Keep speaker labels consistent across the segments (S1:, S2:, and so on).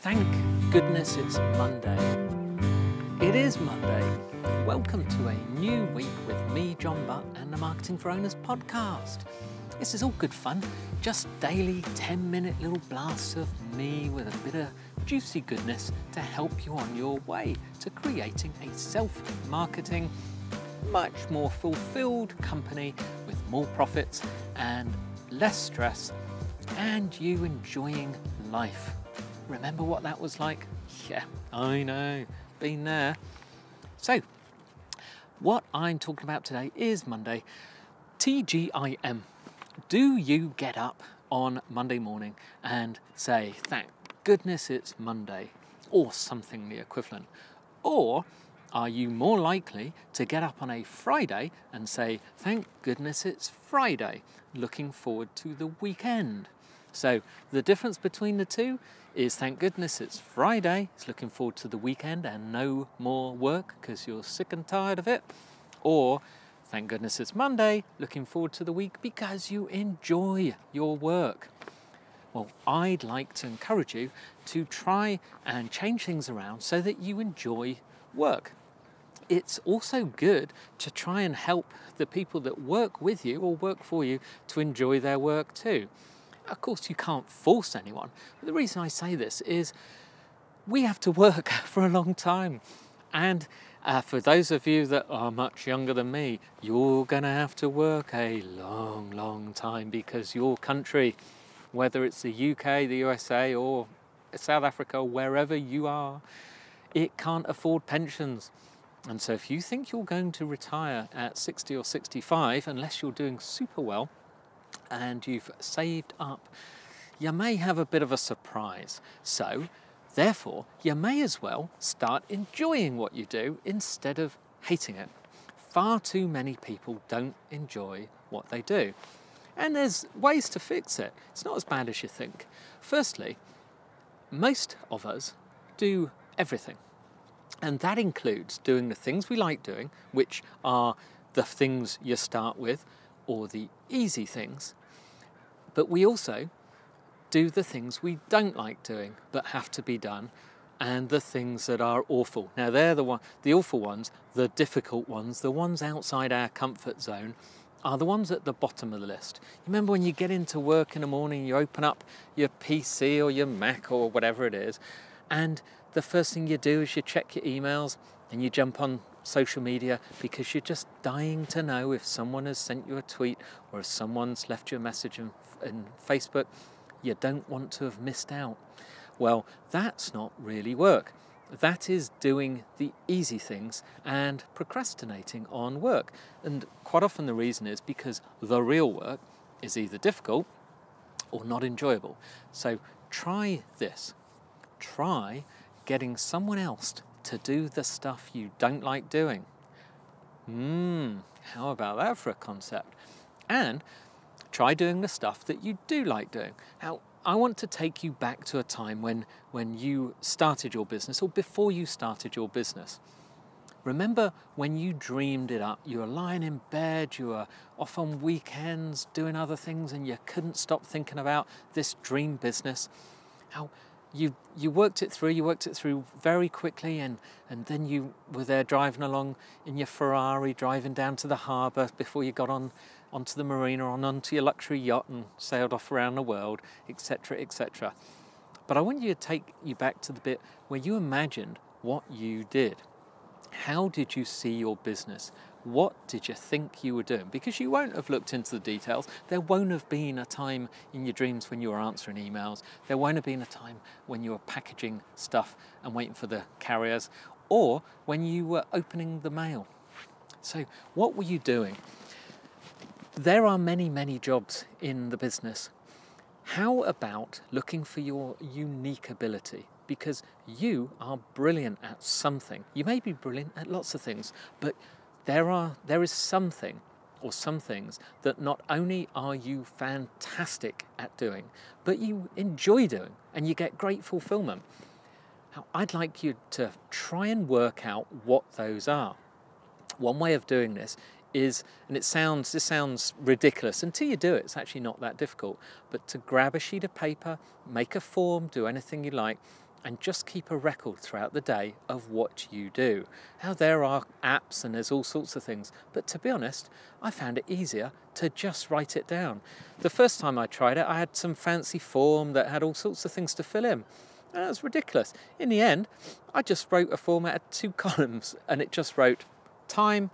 S1: Thank goodness it's Monday. It is Monday. Welcome to a new week with me, John Butt, and the Marketing for Owners podcast. This is all good fun, just daily 10-minute little blasts of me with a bit of juicy goodness to help you on your way to creating a self-marketing, much more fulfilled company with more profits and less stress, and you enjoying life. Remember what that was like? Yeah, I know, been there. So, what I'm talking about today is Monday, TGIM. Do you get up on Monday morning and say, thank goodness it's Monday, or something the equivalent? Or are you more likely to get up on a Friday and say, thank goodness it's Friday, looking forward to the weekend? So the difference between the two is thank goodness it's Friday, it's looking forward to the weekend and no more work because you're sick and tired of it. Or thank goodness it's Monday, looking forward to the week because you enjoy your work. Well, I'd like to encourage you to try and change things around so that you enjoy work. It's also good to try and help the people that work with you or work for you to enjoy their work too. Of course, you can't force anyone, but the reason I say this is we have to work for a long time. And for those of you that are much younger than me, you're going to have to work a long, long time because your country, whether it's the UK, the USA, or South Africa, wherever you are, it can't afford pensions. And so if you think you're going to retire at 60 or 65, unless you're doing super well, and you've saved up, you may have a bit of a surprise. So, therefore, you may as well start enjoying what you do instead of hating it. Far too many people don't enjoy what they do. And there's ways to fix it. It's not as bad as you think. Firstly, most of us do everything. And that includes doing the things we like doing, which are the things you start with, or the easy things, but we also do the things we don't like doing but have to be done, and the things that are awful. Now they're the awful ones, the difficult ones, the ones outside our comfort zone are the ones at the bottom of the list. You remember when you get into work in the morning, you open up your PC or your Mac or whatever it is, and the first thing you do is you check your emails and you jump on social media because you're just dying to know if someone has sent you a tweet or if someone's left you a message in Facebook. You don't want to have missed out. Well, that's not really work. That is doing the easy things and procrastinating on work. And quite often the reason is because the real work is either difficult or not enjoyable. So try this. Try getting someone else to do the stuff you don't like doing. How about that for a concept? And try doing the stuff that you do like doing. Now, I want to take you back to a time when you started your business or before you started your business. Remember when you dreamed it up, you were lying in bed, you were off on weekends doing other things and you couldn't stop thinking about this dream business. How you worked it through very quickly, and then you were there driving along in your Ferrari, driving down to the harbour before you got onto the marina or onto your luxury yacht and sailed off around the world, etc., etc. But I want you to take you back to the bit where you imagined what you did. How did you see your business? What did you think you were doing? Because you won't have looked into the details. There won't have been a time in your dreams when you were answering emails. There won't have been a time when you were packaging stuff and waiting for the carriers, or when you were opening the mail. So what were you doing? There are many, many jobs in the business. How about looking for your unique ability? Because you are brilliant at something. You may be brilliant at lots of things, but there is something or some things that not only are you fantastic at doing, but you enjoy doing and you get great fulfillment. Now, I'd like you to try and work out what those are. One way of doing this is, and this sounds ridiculous, until you do it, it's actually not that difficult, but to grab a sheet of paper, make a form, do anything you like, and just keep a record throughout the day of what you do. Now, there are apps and there's all sorts of things, but to be honest, I found it easier to just write it down. The first time I tried it, I had some fancy form that had all sorts of things to fill in. And it was ridiculous. In the end, I just wrote a form that had 2 columns, and it just wrote time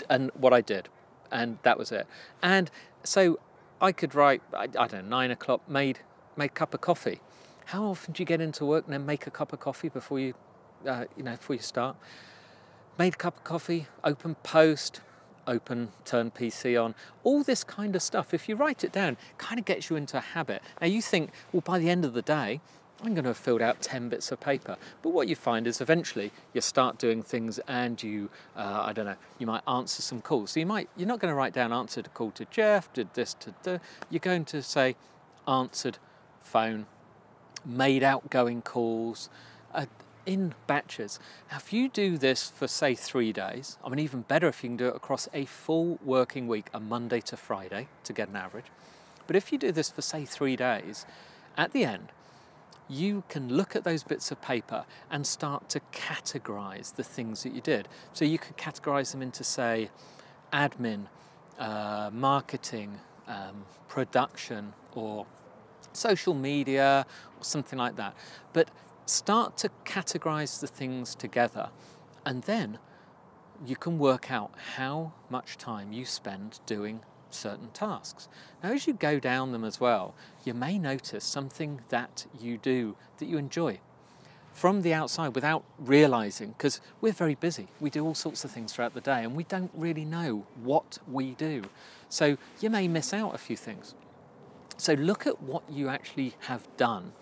S1: and what I did, and that was it. And so I could write, I don't know, 9 o'clock, made a cup of coffee. How often do you get into work and then make a cup of coffee before you, before you start? Made a cup of coffee, open post, turn PC on, all this kind of stuff. If you write it down, kind of gets you into a habit. Now you think, well, by the end of the day, I'm going to have filled out 10 bits of paper. But what you find is eventually you start doing things and you, I don't know, you might answer some calls. So you're not going to write down answered a call to Jeff, did this to, you're going to say answered phone, made outgoing calls, in batches. Now, if you do this for, say, 3 days, I mean, even better if you can do it across a full working week, a Monday to Friday, to get an average. But if you do this for, say, 3 days, at the end, you can look at those bits of paper and start to categorize the things that you did. So you could categorize them into, say, admin, marketing, production, or social media, or something like that. But start to categorize the things together, and then you can work out how much time you spend doing certain tasks. Now, as you go down them as well, you may notice something that you do that you enjoy from the outside without realizing, because we're very busy. We do all sorts of things throughout the day and we don't really know what we do. So you may miss out a few things. So look at what you actually have done.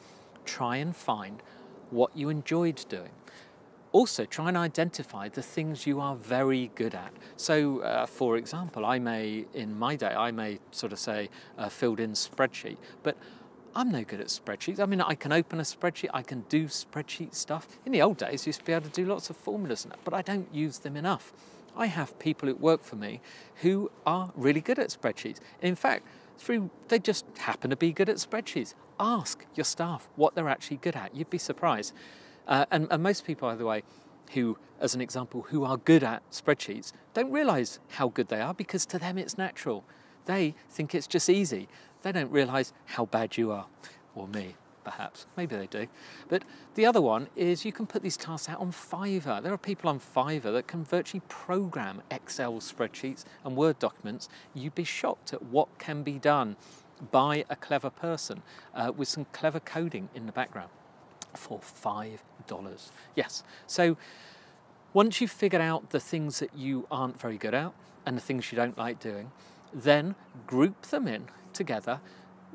S1: Try and find what you enjoyed doing. Also, try and identify the things you are very good at. So, for example, in my day, I may sort of say filled in spreadsheet, but I'm no good at spreadsheets. I mean, I can open a spreadsheet, I can do spreadsheet stuff. In the old days, I used to be able to do lots of formulas and that, but I don't use them enough. I have people who work for me who are really good at spreadsheets. In fact, they just happen to be good at spreadsheets. Ask your staff what they're actually good at. You'd be surprised. And most people, by the way, who, as an example, who are good at spreadsheets, don't realise how good they are because to them it's natural. They think it's just easy. They don't realise how bad you are, or me, perhaps. Maybe they do. But the other one is you can put these tasks out on Fiverr. There are people on Fiverr that can virtually program Excel spreadsheets and Word documents. You'd be shocked at what can be done by a clever person with some clever coding in the background for $5. Yes. So once you've figured out the things that you aren't very good at and the things you don't like doing, then group them in together,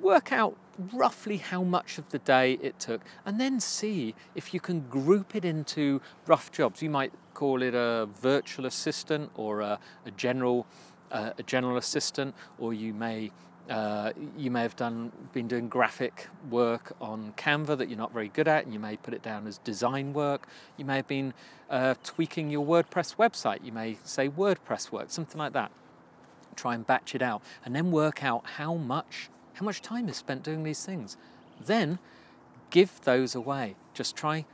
S1: work out roughly how much of the day it took, and then see if you can group it into rough jobs. You might call it a virtual assistant or a general assistant, or you may have been doing graphic work on Canva that you're not very good at, and you may put it down as design work. You may have been tweaking your WordPress website. You may say WordPress work, something like that. Try and batch it out, and then work out how much time is spent doing these things. Then give those away. Just try,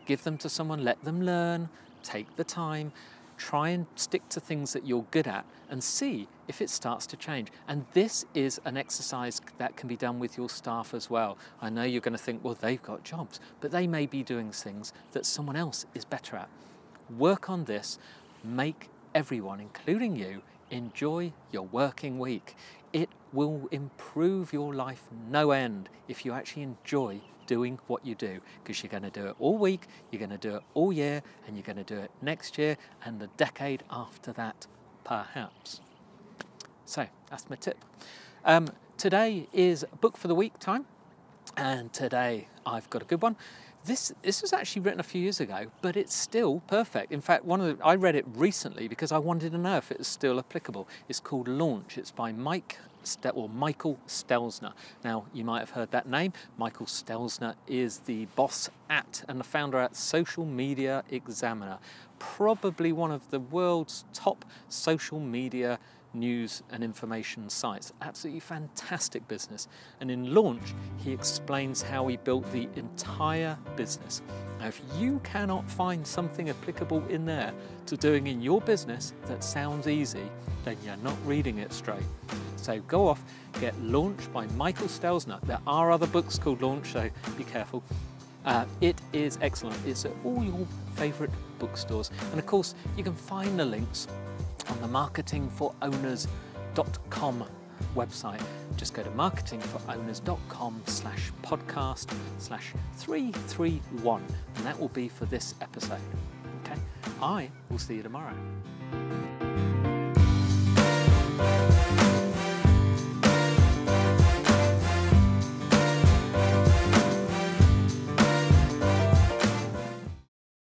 S1: give them to someone, let them learn, take the time. Try and stick to things that you're good at and see if it starts to change. And this is an exercise that can be done with your staff as well. I know you're going to think, well, they've got jobs, but they may be doing things that someone else is better at. Work on this. Make everyone, including you, enjoy your working week. It will improve your life no end if you actually enjoy doing what you do, because you're going to do it all week, you're going to do it all year, and you're going to do it next year and the decade after that, perhaps. So that's my tip. Today is book for the week time, and today I've got a good one. This was actually written a few years ago, but it's still perfect. In fact, I read it recently because I wanted to know if it was still applicable. It's called Launch. It's by Michael Stelzner. Now, you might have heard that name. Michael Stelzner is the boss at and the founder at Social Media Examiner, probably one of the world's top social media news and information sites. Absolutely fantastic business. And in Launch, he explains how he built the entire business. Now, if you cannot find something applicable in there to doing in your business that sounds easy, then you're not reading it straight. So go off, get Launch by Michael Stelzner. There are other books called Launch, so be careful. It is excellent. It's at all your favourite bookstores. And of course, you can find the links on the marketingforowners.com website. Just go to marketingforowners.com/podcast/331, and that will be for this episode. Okay, I will see you tomorrow.